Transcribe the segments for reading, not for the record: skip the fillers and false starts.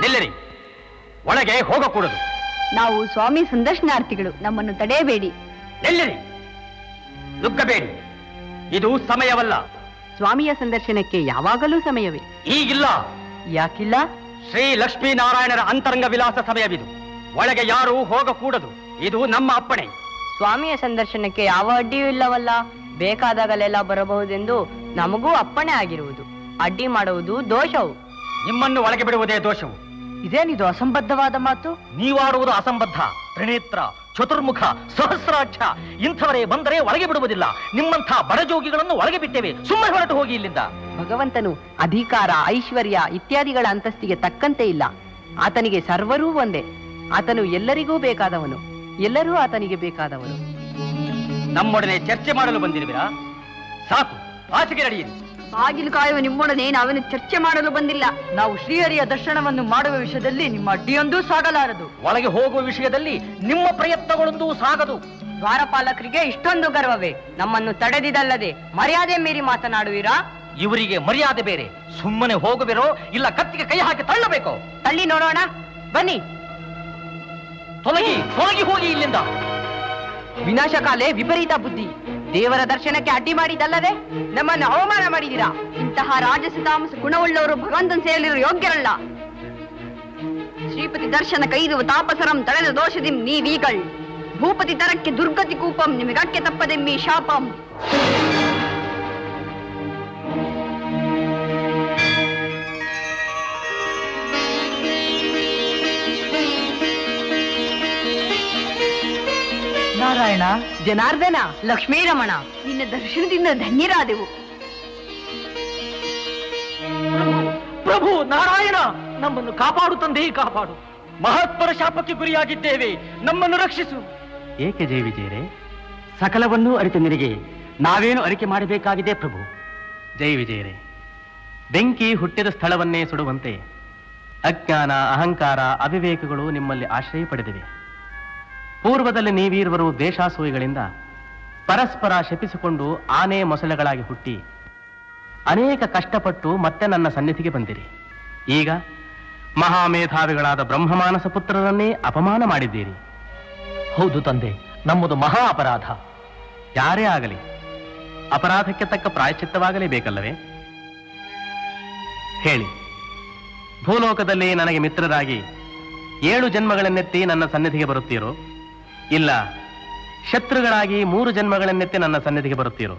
ನಿಲ್ಲಿರಿ, ಒಳಗೆ ಹೋಗಕೂಡದು. ನಾವು ಸ್ವಾಮಿ ಸಂದರ್ಶನಾರ್ಥಿಗಳು, ನಮ್ಮನ್ನು ತಡೆಯಬೇಡಿ. ನಿಲ್ಲಿರಿ, ನುಗ್ಗಬೇಡಿ, ಇದು ಸಮಯವಲ್ಲ. ಸ್ವಾಮಿಯ ಸಂದರ್ಶನಕ್ಕೆ ಯಾವಾಗಲೂ ಸಮಯವೇ. ಈಗಿಲ್ಲ. ಯಾಕಿಲ್ಲ? ಶ್ರೀ ಲಕ್ಷ್ಮೀನಾರಾಯಣರ ಅಂತರಂಗ ವಿಲಾಸ ಸಮಯವಿದು. ಒಳಗೆ ಯಾರೂ ಹೋಗಕೂಡದು, ಇದು ನಮ್ಮ ಅಪ್ಪಣೆ. ಸ್ವಾಮಿಯ ಸಂದರ್ಶನಕ್ಕೆ ಯಾವ ಅಡ್ಡಿಯೂ ಇಲ್ಲವಲ್ಲ. ಬೇಕಾದಾಗಲೆಲ್ಲ ಬರಬಹುದೆಂದು ನಮಗೂ ಅಪ್ಪಣೆ ಆಗಿರುವುದು. ಅಡ್ಡಿ ಮಾಡುವುದು ದೋಷವು. ನಿಮ್ಮನ್ನು ಒಳಗೆ ಬಿಡುವುದೇ ದೋಷವು. ಇದೇನಿದು ಅಸಂಬದ್ಧವಾದ ಮಾತು? ನೀವಾಡುವುದು ಅಸಂಬದ್ಧ. ತ್ರಿನೇತ್ರ, ಚತುರ್ಮುಖ, ಸಹಸ್ರಾಕ್ಷ ಇಂಥವರೇ ಬಂದರೆ ಒಳಗೆ ಬಿಡುವುದಿಲ್ಲ. ನಿಮ್ಮಂಥ ಬಡಜೋಗಿಗಳನ್ನು ಒಳಗೆ ಬಿಟ್ಟೇವೆ. ಸುಮ್ಮನೆ ಹೊರಟು ಹೋಗಿ ಇಲ್ಲಿಂದ. ಭಗವಂತನು ಅಧಿಕಾರ, ಐಶ್ವರ್ಯ ಇತ್ಯಾದಿಗಳ ಅಂತಸ್ತಿಗೆ ತಕ್ಕಂತೆ ಇಲ್ಲ. ಆತನಿಗೆ ಸರ್ವರೂ ಒಂದೇ. ಆತನು ಎಲ್ಲರಿಗೂ ಬೇಕಾದವನು, ಎಲ್ಲರೂ ಆತನಿಗೆ ಬೇಕಾದವನು. ನಮ್ಮೊಡನೆ ಚರ್ಚೆ ಮಾಡಲು ಬಂದಿರುವಿರಾ? ಸಾಕು, ಆಚೆಗೆ ನಡೆಯಿರಿ. ಬಾಗಿಲು ಕಾಯುವ ನಿಮ್ಮೊಡನೆ ನಾವೇನು ಚರ್ಚೆ ಮಾಡಲು ಬಂದಿಲ್ಲ. ನಾವು ಶ್ರೀಹರಿಯ ದರ್ಶನವನ್ನು ಮಾಡುವ ವಿಷಯದಲ್ಲಿ ನಿಮ್ಮ ಅಡ್ಡಿಯೊಂದೂ ಸಾಗಲಾರದು. ಒಳಗೆ ಹೋಗುವ ವಿಷಯದಲ್ಲಿ ನಿಮ್ಮ ಪ್ರಯತ್ನಗಳೊಂದೂ ಸಾಗದು. ದ್ವಾರಪಾಲಕರಿಗೆ ಇಷ್ಟೊಂದು ಗರ್ವವೇ? ನಮ್ಮನ್ನು ತಡೆದಿದಲ್ಲದೆ ಮರ್ಯಾದೆ ಮೀರಿ ಮಾತನಾಡುವಿರಾ? ಇವರಿಗೆ ಮರ್ಯಾದೆ ಬೇರೆ. ಸುಮ್ಮನೆ ಹೋಗುವಿರೋ ಇಲ್ಲ ಕತ್ತಿಗೆ ಕೈ ಹಾಕಿ ತಳ್ಳಬೇಕೋ? ತಳ್ಳಿ ನೋಡೋಣ, ಬನ್ನಿ. ತೊಲಗಿ ತೊಲಗಿ ಹೋಗಿ ಇಲ್ಲಿಂದ. ವಿನಾಶಕಾಲೆ ವಿಪರೀತ ಬುದ್ಧಿ. ದೇವರ ದರ್ಶನಕ್ಕೆ ಅಡ್ಡಿ ಮಾಡಿದ್ದಲ್ಲದೆ ನಮ್ಮನ್ನು ಅವಮಾನ ಮಾಡಿದಿರಾ. ಇಂತಹ ರಾಜಸ ತಾಮಸ ಗುಣವುಳ್ಳವರು ಭಗವಂತನ ಸೇರಲಿರುವ ಯೋಗ್ಯರಲ್ಲ. ಶ್ರೀಪತಿ ದರ್ಶನ ಕೈದುವ ತಾಪಸರಂ ತಡೆದ ದೋಷದಿಂ ನೀವೀಗಳ್. ಭೂಪತಿ ತರಕ್ಕೆ ದುರ್ಗತಿ ಕೂಪಂ ನಿಮಗಕ್ಕೆ ತಪ್ಪದೆಮ್ಮಿ ಶಾಪಂ. ನಾರಾಯಣ, ಜನಾರ್ದನ, ಲಕ್ಷ್ಮೀರಮಣ, ನಿನ್ನ ದರ್ಶನದಿಂದ ಧನ್ಯರಾದೆವು. ಪ್ರಭು ನಾರಾಯಣ, ನಮ್ಮನ್ನು ಕಾಪಾಡು ತಂದೆ, ಕಾಪಾಡು. ಮಹತ್ವರ ಶಾಪಕ್ಕೆ ಗುರಿಯಾಗಿದ್ದೇವೆ, ನಮ್ಮನ್ನು ರಕ್ಷಿಸು. ಏಕೆ ಜಯ ವಿಜಯರೇ? ಸಕಲವನ್ನೂ ಅರಿತ ನಿನಗೆ ನಾವೇನು ಅರಿಕೆ ಮಾಡಬೇಕಾಗಿದೆ ಪ್ರಭು? ಜಯ ವಿಜಯರೇ, ಬೆಂಕಿ ಹುಟ್ಟಿದ ಸ್ಥಳವನ್ನೇ ಸುಡುವಂತೆ ಅಜ್ಞಾನ, ಅಹಂಕಾರ, ಅವಿವೇಕಗಳು ನಿಮ್ಮಲ್ಲಿ ಆಶ್ರಯ ಪಡೆದಿವೆ. ಪೂರ್ವದಲ್ಲಿ ನೀವೀರ್ವರು ದೇಶಾಸೂಯಿಗಳಿಂದ ಪರಸ್ಪರ ಶಪಿಸಿಕೊಂಡು ಆನೆ ಮೊಸಳೆಗಳಾಗಿ ಹುಟ್ಟಿ ಅನೇಕ ಕಷ್ಟಪಟ್ಟು ಮತ್ತೆ ನನ್ನ ಸನ್ನಿಧಿಗೆ ಬಂದಿರಿ. ಈಗ ಮಹಾಮೇಧಾವಿಗಳಾದ ಬ್ರಹ್ಮಮಾನಸ ಪುತ್ರರನ್ನೇ ಅಪಮಾನ ಮಾಡಿದ್ದೀರಿ. ಹೌದು ತಂದೆ, ನಮ್ಮದು ಮಹಾ ಅಪರಾಧ. ಯಾರೇ ಆಗಲಿ ಅಪರಾಧಕ್ಕೆ ತಕ್ಕ ಪ್ರಾಯಶ್ಚಿತ್ತವಾಗಲೇಬೇಕಲ್ಲವೇ? ಹೇಳಿ, ಭೂಲೋಕದಲ್ಲಿ ನನಗೆ ಮಿತ್ರರಾಗಿ 7 ಜನ್ಮಗಳನ್ನೆತ್ತಿ ನನ್ನ ಸನ್ನಿಧಿಗೆ ಬರುತ್ತೀರೋ, ಇಲ್ಲ ಶತ್ರುಗಳಾಗಿ 3 ಜನ್ಮಗಳನ್ನೆತ್ತಿ ನನ್ನ ಸನ್ನಿಧಿಗೆ ಬರುತ್ತೀರೋ?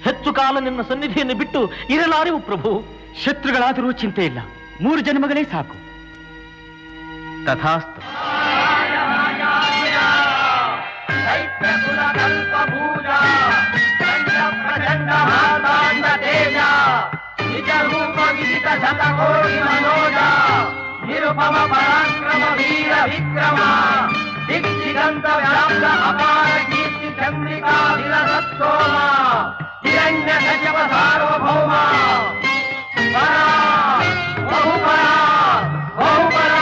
ಹೆಚ್ಚು ಕಾಲ ನಿನ್ನ ಸನ್ನಿಧಿಯನ್ನು ಬಿಟ್ಟು ಇರಲಾರೆವು ಪ್ರಭು. ಶತ್ರುಗಳಾದರೂ ಚಿಂತೆ ಇಲ್ಲ, 3 ಜನ್ಮಗಳೇ ಸಾಕು. ತಥಾಸ್ತು. ನಿರುಪಮ ಪರಾಕ್ರಮ ವೀರ ವಿಕ್ರಮ ದಿಗ್ದಿಗಂತ ವ್ಯಾಪ್ತ ಅಪಾರ ಕೀರ್ತಿ ಚಂದ್ರಿಕಾ ವಿರಸೋಮ ಹಿರಣ್ಯ ಗಜಪ ಸಾರ್ವಭೌಮ ಪರ ಬಹುಪರ ಬಹುಪರ.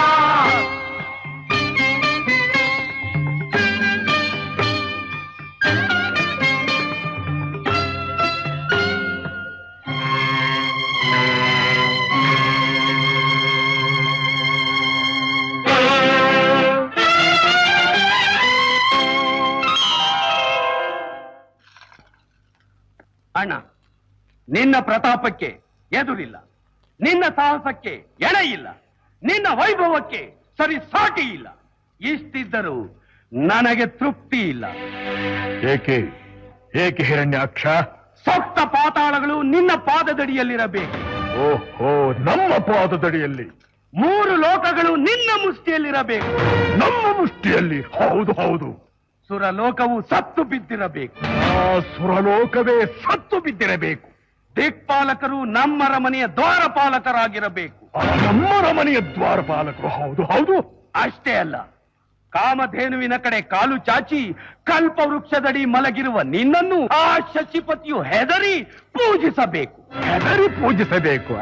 ಅಣ್ಣ, ನಿನ್ನ ಪ್ರತಾಪಕ್ಕೆ ಎದುರಿಲ್ಲ, ನಿನ್ನ ಸಾಹಸಕ್ಕೆ ಎಣೆ ಇಲ್ಲ, ನಿನ್ನ ವೈಭವಕ್ಕೆ ಸರಿ ಸಾಟಿ ಇಲ್ಲ. ಇಷ್ಟಿದ್ದರೂ ನನಗೆ ತೃಪ್ತಿ ಇಲ್ಲ. ಏಕೆ ಏಕೆ ಹಿರಣ್ಯಾಕ್ಷ? ಸಪ್ತ ಪಾತಾಳಗಳು ನಿನ್ನ ಪಾದದಡಿಯಲ್ಲಿರಬೇಕು. ಓಹೋ, ನಮ್ಮ ಪಾದದಡಿಯಲ್ಲಿ? 3 ಲೋಕಗಳು ನಿನ್ನ ಮುಷ್ಟಿಯಲ್ಲಿರಬೇಕು. ನಮ್ಮ ಮುಷ್ಟಿಯಲ್ಲಿ? ಹೌದು ಹೌದು. ಸುರಲೋಕವು ಸತ್ತು ಬಿದ್ದಿರಬೇಕು. ಆ ಸುರಲೋಕವೇ ಸತ್ತು ಬಿದ್ದಿರಬೇಕು. ದಿಕ್ಪಾಲಕರು ನಮ್ಮ ರಮನೆಯ ದ್ವಾರಪಾಲಕರಾಗಿರಬೇಕು. ನಮ್ಮ ರಮನೆಯ ದ್ವಾರಪಾಲಕರು? ಹೌದು ಹೌದು. ಅಷ್ಟೇ ಅಲ್ಲ, ಕಾಮಧೇನುವಿನ ಕಡೆ ಕಾಲು ಚಾಚಿ ಕಲ್ಪವೃಕ್ಷದಡಿ ಮಲಗಿರುವ ನಿನ್ನನ್ನು ಆ ಶಶಿಪತಿಯು ಹೆದರಿ ಪೂಜಿಸಬೇಕು. ಹೆದರಿ ಪೂಜಿಸಬೇಕು?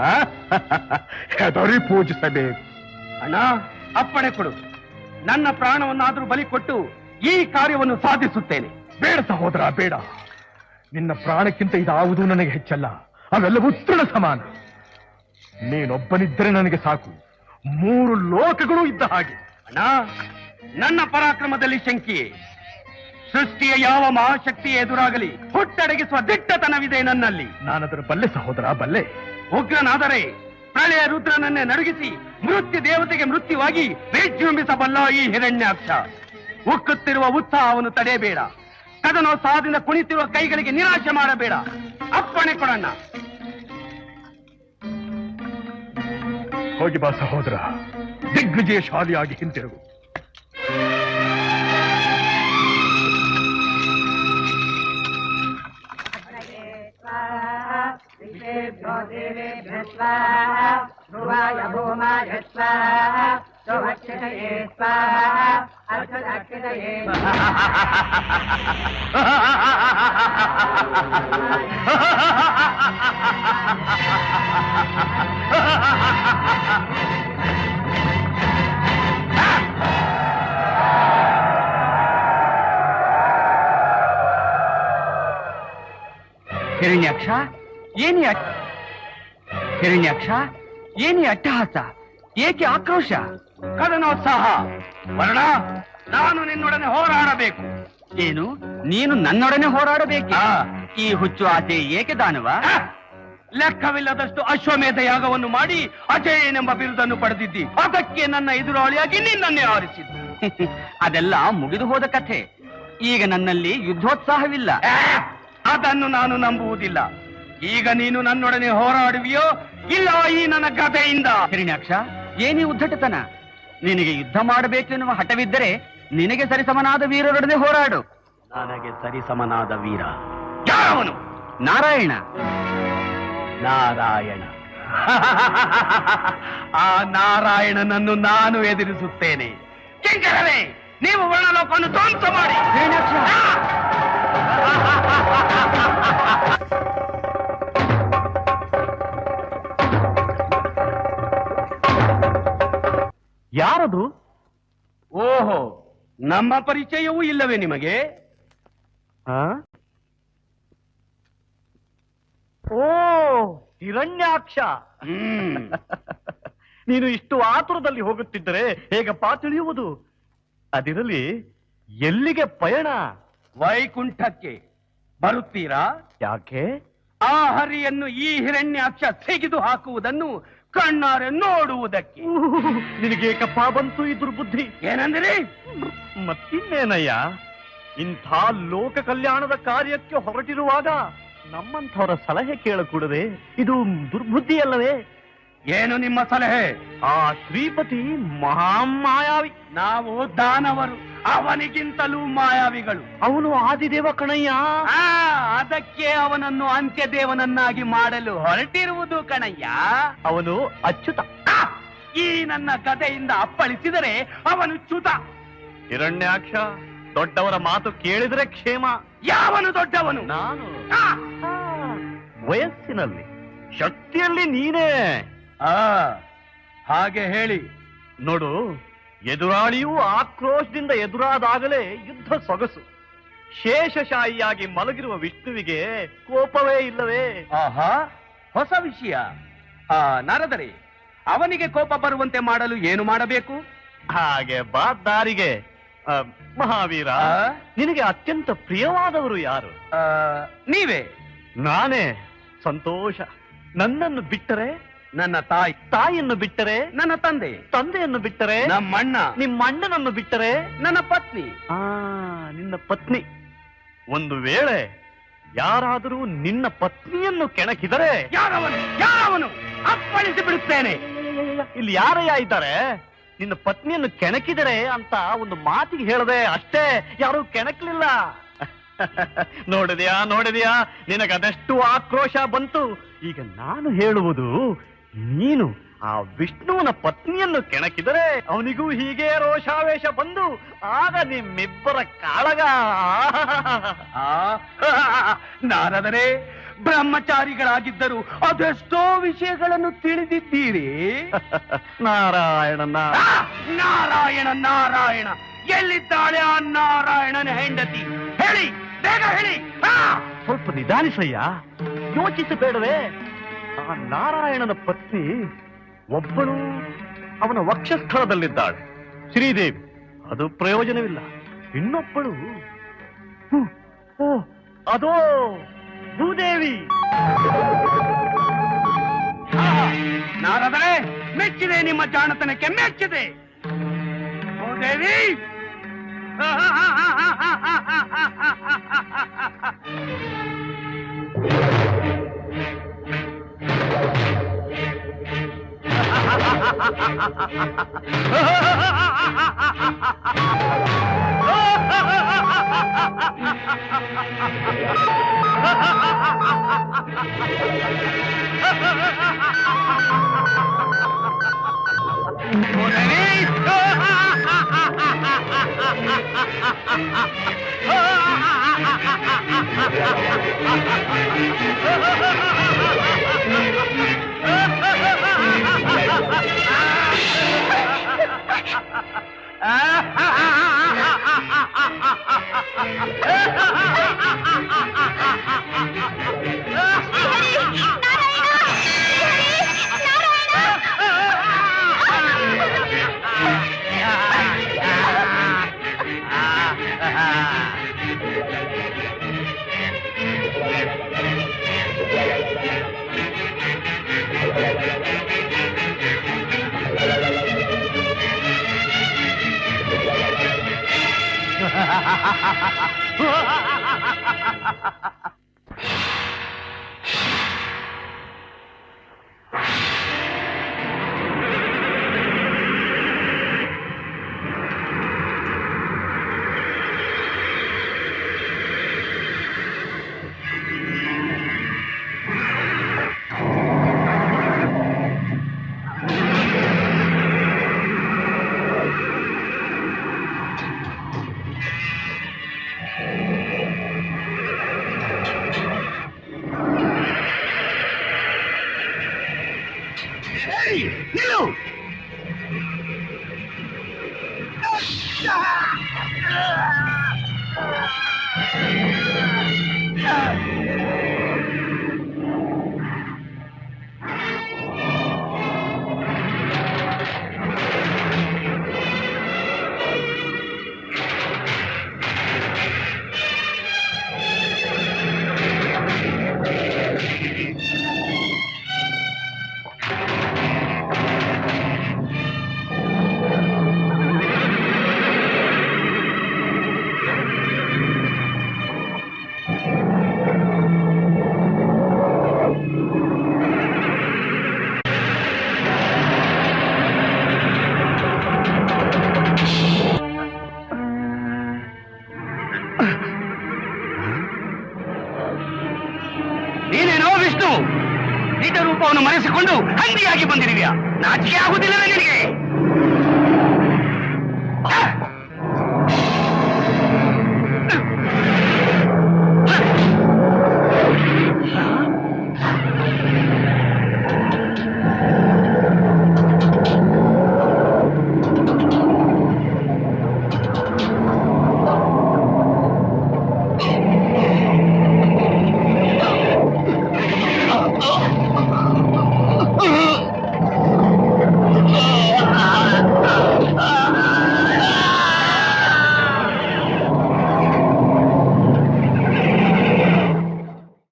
ಹೆದರಿ ಪೂಜಿಸಬೇಕು? ಅಣ್ಣ, ಅಪ್ಪಣೆ ಕೊಡು. ನನ್ನ ಪ್ರಾಣವನ್ನಾದ್ರೂ ಬಲಿ ಕೊಟ್ಟು ಈ ಕಾರ್ಯವನ್ನು ಸಾಧಿಸುತ್ತೇನೆ. ಬೇಡ ಸಹೋದರ, ಬೇಡ. ನಿನ್ನ ಪ್ರಾಣಕ್ಕಿಂತ ಇದಾವುದೂ ನನಗೆ ಹೆಚ್ಚಲ್ಲ. ಅವೆಲ್ಲವೂ ತೃಣ ಸಮಾನ. ನೀನೊಬ್ಬನಿದ್ದರೆ ನನಗೆ ಸಾಕು. 3 ಲೋಕಗಳು ಇದ್ದ ಹಾಗೆ. ಅಣ್ಣ, ನನ್ನ ಪರಾಕ್ರಮದಲ್ಲಿ ಶಂಕೆಯೇ. ಸೃಷ್ಟಿಯ ಯಾವ ಮಹಾಶಕ್ತಿಯೇ ಎದುರಾಗಲಿ ಹುಟ್ಟಡಗಿಸುವ ದಿಟ್ಟತನವಿದೆ ನನ್ನಲ್ಲಿ. ನಾನದರ ಬಲ್ಲೆ ಸಹೋದರ, ಬಲ್ಲೆ. ಉಗ್ರನಾದರೆ ಪ್ರಳಯ ರುದ್ರನನ್ನೇ ನಡುಗಿಸಿ ಮೃತ್ಯು ದೇವತೆಗೆ ಮೃತ್ಯುವಾಗಿ ವಿಜೃಂಭಿಸಬಲ್ಲ ಈ ಹಿರಣ್ಯಾಕ್ಷ. ಉಕ್ಕುತ್ತಿರುವ ಉತ್ಸಾಹವನ್ನು ತಡೆಯಬೇಡ. ಕದನೋತ್ಸಾಹದಿಂದ ಕುಣಿತಿರುವ ಕೈಗಳಿಗೆ ನಿರಾಶೆ ಮಾಡಬೇಡ. ಅಪ್ಪಣೆ ಕೊಡಣ್ಣ. ಹೋಗಿ ಬಾ ಸಹೋದರ, ದಿಗ್ವಿಜಯಶಾಲಿಯಾಗಿ ಹಿಂತಿರುಗು. ಹಿರಣ್ಯಾಕ್ಷ, ಹಿರಣ್ಯಾಕ್ಷ, ಏನಿ ಅಟ್ಟಹಾಸ, ಏಕೆ ಆಕ್ರೋಶ? ಕದನೋತ್ಸಾಹ. ವರ್ಣ, ನಾನು ನಿನ್ನೊಡನೆ ಹೋರಾಡಬೇಕು. ಏನು, ನೀನು ನನ್ನೊಡನೆ ಹೋರಾಡಬೇಕು? ಈ ಹುಚ್ಚು ಆಸೆ ಏಕೆ ದಾನವ? ಲೆಕ್ಕವಿಲ್ಲದಷ್ಟು ಅಶ್ವಮೇಧ ಯಾಗವನ್ನು ಮಾಡಿ ಅಜಯನೆಂಬ ಬಿರುದನ್ನು ಪಡೆದಿದ್ದಿ. ಅದಕ್ಕೆ ನನ್ನ ಎದುರಾಳಿಯಾಗಿ ನಿನ್ನನ್ನೇ ಆರಿಸಿದ್ದು. ಅದೆಲ್ಲ ಮುಗಿದು ಹೋದ ಕಥೆ. ಈಗ ನನ್ನಲ್ಲಿ ಯುದ್ಧೋತ್ಸಾಹವಿಲ್ಲ. ಅದನ್ನು ನಾನು ನಂಬುವುದಿಲ್ಲ. ಈಗ ನೀನು ನನ್ನೊಡನೆ ಹೋರಾಡುವಿಯೋ ಇಲ್ಲ ಈ ನನ್ನ ಗದೆಯಿಂದ? ಹಿರಣ್ಯಾಕ್ಷ, ಏನಿ ಉದ್ದಟತನ? ನಿನಗೆ ಯುದ್ಧ ಮಾಡಬೇಕೆನ್ನುವ ಹಠವಿದ್ದರೆ ನಿನಗೆ ಸರಿಸಮನಾದ ವೀರರೊಡನೆ ಹೋರಾಡು. ನನಗೆ ಸರಿಸಮನಾದ ವೀರ ಯಾವನು? ನಾರಾಯಣ. ನಾರಾಯಣ. ಆ ನಾರಾಯಣನನ್ನು ನಾನು ಎದುರಿಸುತ್ತೇನೆ. ಕಿಂಕರರೇ, ನೀವು ವರ್ಣಲೋಕವನ್ನು ಧ್ವಂಸ ಮಾಡಿ. ಯಾರದು? ಓಹೋ, ನಮ್ಮ ಪರಿಚಯವೂ ಇಲ್ಲವೇ ನಿಮಗೆ? ಓ, ಹಿರಣ್ಯಾಕ್ಷ. ನೀನು ಇಷ್ಟು ಆತುರದಲ್ಲಿ ಹೋಗುತ್ತಿದ್ದರೆ ಹೇಗಪ್ಪ ತಿಳಿಯುವುದು? ಅದಿರಲಿ, ಎಲ್ಲಿಗೆ ಪಯಣ? ವೈಕುಂಠಕ್ಕೆ ಬರುತ್ತೀರಾ? ಯಾಕೆ? ಆ ಹರಿಯನ್ನು ಈ ಹಿರಣ್ಯಾಕ್ಷ ತೆಗೆದು ಹಾಕುವುದನ್ನು ಕಣ್ಣಾರೆ ನೋಡುವುದಕ್ಕೆ. ನಿನಗೇಕಪ್ಪ ಬಂತು ಈ ದುರ್ಬುದ್ಧಿ? ಏನಂದ್ರಿ? ಮತ್ತಿನ್ನೇನಯ್ಯ, ಇಂಥ ಲೋಕ ಕಲ್ಯಾಣದ ಕಾರ್ಯಕ್ಕೆ ಹೊರಟಿರುವಾಗ ನಮ್ಮಂಥವರ ಸಲಹೆ ಕೇಳಕೂಡದೆ ಇದು ದುರ್ಬುದ್ಧಿಯಲ್ಲವೇ? ಏನು ನಿಮ್ಮ ಸಲಹೆ? ಆ ಶ್ರೀಪತಿ ಮಹಾಮಾಯಾವಿ. ನಾವು ದಾನವರು, ಅವನಿಗಿಂತಲೂ ಮಾಯಾವಿಗಳು. ಅವನು ಆದಿದೇವ ಕಣಯ್ಯ. ಅದಕ್ಕೆ ಅವನನ್ನು ಅಂತ್ಯದೇವನನ್ನಾಗಿ ಮಾಡಲು ಹೊರಟಿರುವುದು ಕಣಯ್ಯ. ಅವನು ಅಚ್ಯುತ. ಈ ನನ್ನ ಕಥೆಯಿಂದ ಅಪ್ಪಳಿಸಿದರೆ ಅವನು ಚ್ಯುತ. ಹಿರಣ್ಯಾಕ್ಷ, ದೊಡ್ಡವರ ಮಾತು ಕೇಳಿದರೆ ಕ್ಷೇಮ. ಯಾವನು ದೊಡ್ಡವನು? ನಾನು. ವಯಸ್ಸಿನಲ್ಲಿ, ಶಕ್ತಿಯಲ್ಲಿ ನೀನೇ. ಹಾಗೆ ಹೇಳಿ. ನೋಡು, ಎದುರಾಳಿಯೂ ಆಕ್ರೋಶದಿಂದ ಎದುರಾದಾಗಲೇ ಯುದ್ಧ ಸೊಗಸು. ಶೇಷಶಾಹಿಯಾಗಿ ಮಲಗಿರುವ ವಿಷ್ಣುವಿಗೆ ಕೋಪವೇ ಇಲ್ಲವೇ? ಆಹಾ, ಹೊಸ ವಿಷಯ. ನಾರದರೆ, ಅವನಿಗೆ ಕೋಪ ಬರುವಂತೆ ಮಾಡಲು ಏನು ಮಾಡಬೇಕು? ಹಾಗೆ ಬಾ ದಾರಿಗೆ. ಮಹಾವೀರ, ನಿನಗೆ ಅತ್ಯಂತ ಪ್ರಿಯವಾದವರು ಯಾರು? ನೀವೇ. ನಾನೇ. ಸಂತೋಷ. ನನ್ನನ್ನು ಬಿಟ್ಟರೆ? ನನ್ನ ತಾಯಿ. ತಾಯಿಯನ್ನು ಬಿಟ್ಟರೆ? ನನ್ನ ತಂದೆ. ತಂದೆಯನ್ನು ಬಿಟ್ಟರೆ? ನಮ್ಮಣ್ಣ. ನಿಮ್ಮಣ್ಣನನ್ನು ಬಿಟ್ಟರೆ? ನನ್ನ ಪತ್ನಿ. ನಿನ್ನ ಪತ್ನಿ. ಒಂದು ವೇಳೆ ಯಾರಾದರೂ ನಿನ್ನ ಪತ್ನಿಯನ್ನು ಕೆಣಕಿದರೆ? ಯಾರವನು ಅಪ್ಪಳಿಸಿ ಬಿಡುತ್ತೇನೆ. ಇಲ್ಲಿ ಯಾರಯ್ಯ ಇದ್ದಾರೆ? ನಿನ್ನ ಪತ್ನಿಯನ್ನು ಕೆಣಕಿದರೆ ಅಂತ ಒಂದು ಮಾತಿಗೆ ಹೇಳದೆ ಅಷ್ಟೇ, ಯಾರು ಕೆಣಕಲಿಲ್ಲ. ನೋಡಿದ್ಯಾ, ನಿನಗದೆಷ್ಟು ಆಕ್ರೋಶ ಬಂತು. ಈಗ ನಾನು ಹೇಳುವುದು, ನೀನು ಆ ವಿಷ್ಣುವನ ಪತ್ನಿಯನ್ನು ಕೆಣಕಿದರೆ ಅವನಿಗೂ ಹೀಗೆ ರೋಷಾವೇಶ ಬಂದು ಆಗ ನಿಮ್ಮಿಬ್ಬರ ಕಾಳಗ. ನಾರದರೆ, ಬ್ರಹ್ಮಚಾರಿಗಳಾಗಿದ್ದರು ಅದೆಷ್ಟೋ ವಿಷಯಗಳನ್ನು ತಿಳಿದಿದ್ದೀರಿ. ನಾರಾಯಣ ಎಲ್ಲಿದ್ದಾಳೆ ಆ ನಾರಾಯಣನ ಹೆಂಡತಿ? ಹೇಳಿ, ಬೇಗ ಹೇಳಿ. ಸ್ವಲ್ಪ ನಿಧಾನಿಸಯ್ಯ, ಯೋಚಿಸಬೇಡವೇ? ಆ ನಾರಾಯಣನ ಪತ್ನಿ ಒಬ್ಬಳು ಅವನ ವಕ್ಷಸ್ಥಳದಲ್ಲಿದ್ದಾಳೆ ಶ್ರೀದೇವಿ. ಅದು ಪ್ರಯೋಜನವಿಲ್ಲ. ಇನ್ನೊಬ್ಬಳು ಓ ಅದೋ ಭೂದೇವಿ. ನಾರದರೆ, ಮೆಚ್ಚಿದೆ ನಿಮ್ಮ ಜಾಣತನಕ್ಕೆ, ಮೆಚ್ಚಿದೆ. ಭೂದೇವಿ, ನಿಲ್ಲು. ನೀನೇನೋ ವಿಷ್ಣು, ನಿಜ ರೂಪವನ್ನು ಮರೆಸಿಕೊಂಡು ಹಂದಿಯಾಗಿ ಬಂದಿರುವಿಯಾ? ನಾಚಿಕೆ ಆಗುವುದಿಲ್ಲವೇ ನಿನಗೆ?